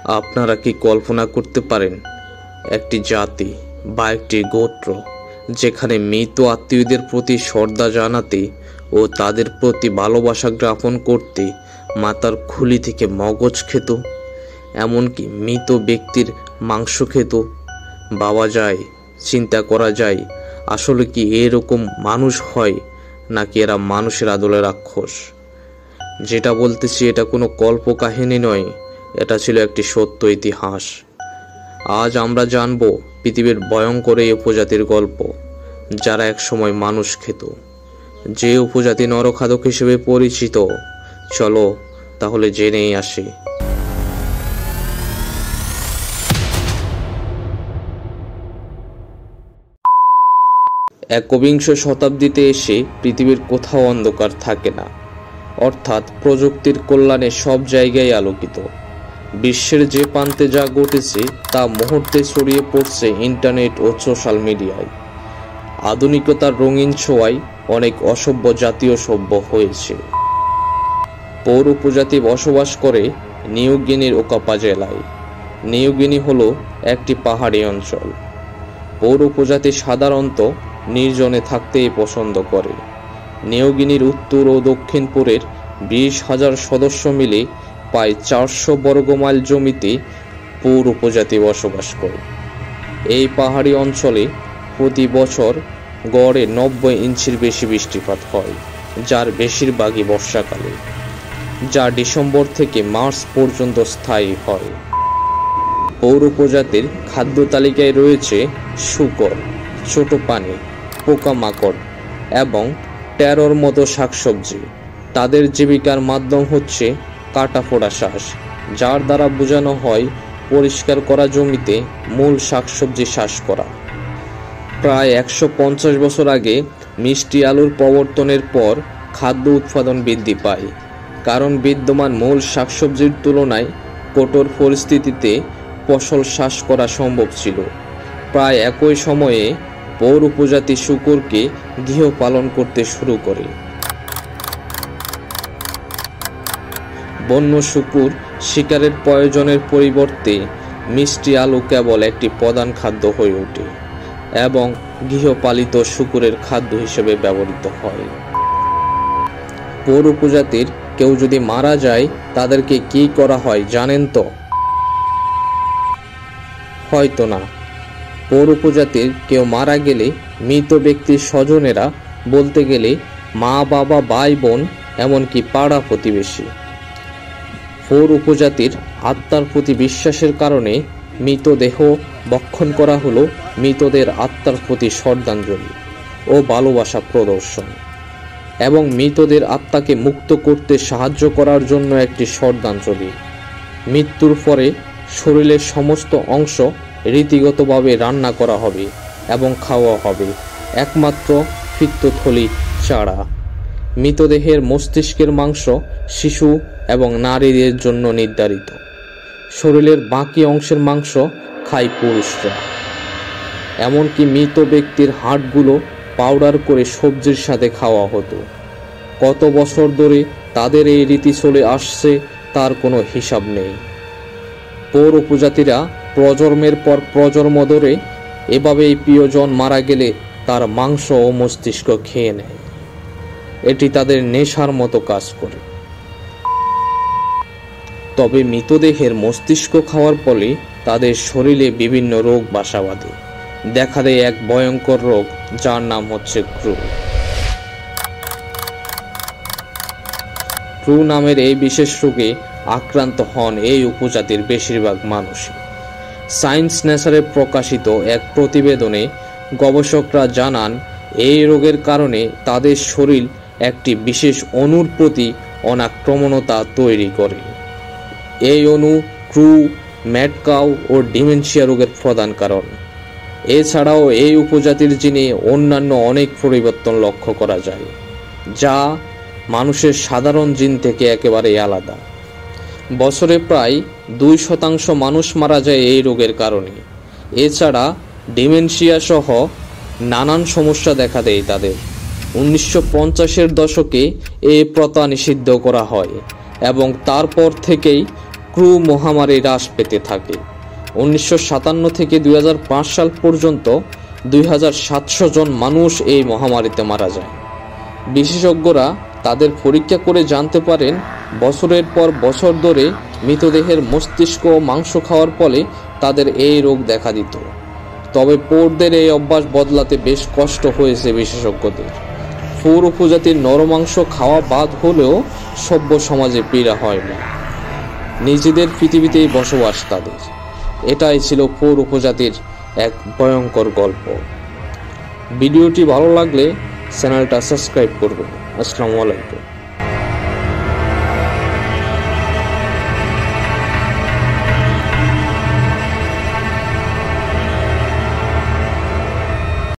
আপনারা কি কল্পনা করতে পারেন একটি জাতি বা একটি গোত্র যেখানে মৃত আত্মীয়দের প্রতি শ্রদ্ধা জানাতে ও তাদের প্রতি ভালোবাসা জ্ঞাপন করতে মাথার খুলি থেকে মগজ খেত, এমনকি মৃত ব্যক্তির মাংস খেত? ভাবা যায়, চিন্তা করা যায়, আসলে কি এরকম মানুষ হয় নাকি এরা মানুষের আদলে রাক্ষস? যেটা বলতেছি এটা কোনো কল্প কাহিনী নয়, এটা ছিল একটি সত্য ইতিহাস। আজ আমরা জানব পৃথিবীর ভয়ঙ্কর এই উপজাতির গল্প, যারা একসময় মানুষ খেত, যে উপজাতি নরখাদক হিসেবে পরিচিত। চলো তাহলে জেনেই আসি। একবিংশ শতাব্দীতে এসে পৃথিবীর কোথাও অন্ধকার থাকে না, অর্থাৎ প্রযুক্তির কল্যাণে সব জায়গায় আলোকিত। বিশ্বের যে প্রান্তে যা ঘটেছে তা মুহূর্তে ছড়িয়ে পড়ছে ইন্টারনেট ও সোশ্যাল মিডিয়ায়। আধুনিকতার রঙিন ছোঁয়ায় অনেক অসভ্য জাতীয় সভ্য হয়েছে। পৌর উপজাতি বসবাস করে নিউ গিনির ওকাপা জেলায়। নিউ গিনি হলো একটি পাহাড়ি অঞ্চল। পৌর উপজাতি সাধারণত নির্জনে থাকতেই পছন্দ করে। নিউ গিনির উত্তর ও দক্ষিণপুরের 20,000 সদস্য মিলে প্রায় 400 বর্গমাইল জমিতে পৌর উপজাতি বসবাস করে। এই পাহাড়ি অঞ্চলে প্রতি বছর গড়ে 90 ইঞ্চির বেশি বৃষ্টিপাত হয়, যার বেশিরভাগই বর্ষাকালে, যা ডিসেম্বর থেকে মার্চ পর্যন্ত স্থায়ী হয়। পৌর উপজাতির খাদ্য তালিকায় রয়েছে শূকর, ছোট প্রাণী, পোকামাকড় এবং টেরোর মতো শাকসবজি। তাদের জীবিকার মাধ্যম হচ্ছে কাটাফোড়া চাষ, যার দ্বারা বোঝানো হয় পরিষ্কার করা জমিতে মূল শাকসবজি চাষ করা। প্রায় 150 বছর আগে মিষ্টি আলুর প্রবর্তনের পর খাদ্য উৎপাদন বৃদ্ধি পায়, কারণ বিদ্যমান মূল শাকসবজির তুলনায় কঠোর পরিস্থিতিতে ফসল চাষ করা সম্ভব ছিল। প্রায় একই সময়ে পৌর উপজাতি শূকরকে গৃহপালন করতে শুরু করে। বন্য শূকর শিকারের প্রয়োজনের পরিবর্তে মিষ্টি আলু কেবল একটি প্রধান খাদ্য হয়ে ওঠে এবং গৃহপালিত শূকরের খাদ্য হিসেবে ব্যবহৃত হয়। পৌর উপজাতির কেউ যদি মারা যায় তাদেরকে কি করা হয় জানেন তো? হয়তো না। পৌর উপজাতির কেউ মারা গেলে মৃত ব্যক্তির স্বজনেরা, বলতে গেলে মা, বাবা, ভাই, বোন, এমনকি পাড়া প্রতিবেশী, পৌর উপজাতির আত্মার প্রতি বিশ্বাসের কারণে মৃতদেহ ভক্ষণ করা হলো মৃতদের আত্মার প্রতি শ্রদ্ধাঞ্জলি ও ভালোবাসা প্রদর্শন, এবং মৃতদের আত্মাকে মুক্ত করতে সাহায্য করার জন্য একটি শ্রদ্ধাঞ্জলি। মৃত্যুর পরে শরীরের সমস্ত অংশ রীতিগতভাবে রান্না করা হবে এবং খাওয়া হবে, একমাত্র পিত্তথলি ছাড়া। মৃতদেহের মস্তিষ্কের মাংস শিশু এবং নারীদের জন্য নির্ধারিত। শরীরের বাকি অংশের মাংস খায় পুরুষরা। এমনকি মৃত ব্যক্তির হাড়গুলো পাউডার করে সবজির সাথে খাওয়া হতো। কত বছর ধরে তাদের এই রীতি চলে আসছে তার কোনো হিসাব নেই। পৌর উপজাতিরা প্রজন্মের পর প্রজন্ম ধরে এভাবেই প্রিয়জন মারা গেলে তার মাংস ও মস্তিষ্ক খেয়ে নেয়। এটি তাদের নেশার মতো কাজ করে। তবে মৃতদেহের মস্তিষ্ক খাওয়ার ফলে তাদের শরীরে বিভিন্ন রোগ বাসা বাঁধে। দেখা দেয় এক ভয়ঙ্কর রোগ, যার নাম হচ্ছে ক্রু। ক্রু নামের এই বিশেষ রোগে আক্রান্ত হন এই উপজাতির বেশিরভাগ মানুষই। সায়েন্স নেচারে প্রকাশিত এক প্রতিবেদনে গবেষকরা জানান, এই রোগের কারণে তাদের শরীর একটি বিশেষ অণুর প্রতি অনাক্রমণতা তৈরি করে। এই অণু ক্রু, ম্যাড কাউ ও ডিমেনশিয়া রোগের প্রধান কারণ। এছাড়াও এই উপজাতির জিনে অন্যান্য অনেক পরিবর্তন লক্ষ্য করা যায়, যা মানুষের সাধারণ জিন থেকে একেবারে আলাদা। বছরে প্রায় 2% মানুষ মারা যায় এই রোগের কারণে। এছাড়া ডিমেনশিয়া সহ নানান সমস্যা দেখা দেয় তাদের। 1950-এর দশকে এই প্রথা নিষিদ্ধ করা হয় এবং তারপর থেকেই ক্রু মহামারী হ্রাস পেতে থাকে। 1957 থেকে 2005 সাল পর্যন্ত 2700 জন মানুষ এই মহামারীতে মারা যায়। বিশেষজ্ঞরা তাদের পরীক্ষা করে জানতে পারেন বছরের পর বছর ধরে মৃতদেহের মস্তিষ্ক ও মাংস খাওয়ার ফলে তাদের এই রোগ দেখা দিত। তবে পোরদের এই অভ্যাস বদলাতে বেশ কষ্ট হয়েছে বিশেষজ্ঞদের। পোর উপজাতির নরমাংস খাওয়া বাদ হলেও সভ্য সমাজে পীড়া হয়নি। নিজেদের পৃথিবীতেই বসবাস তাদের। এটাই ছিল পোর উপজাতির এক ভয়ঙ্কর গল্প। ভিডিওটি ভালো লাগলে চ্যানেলটা সাবস্ক্রাইব করবেন। আসসালামু আলাইকুম।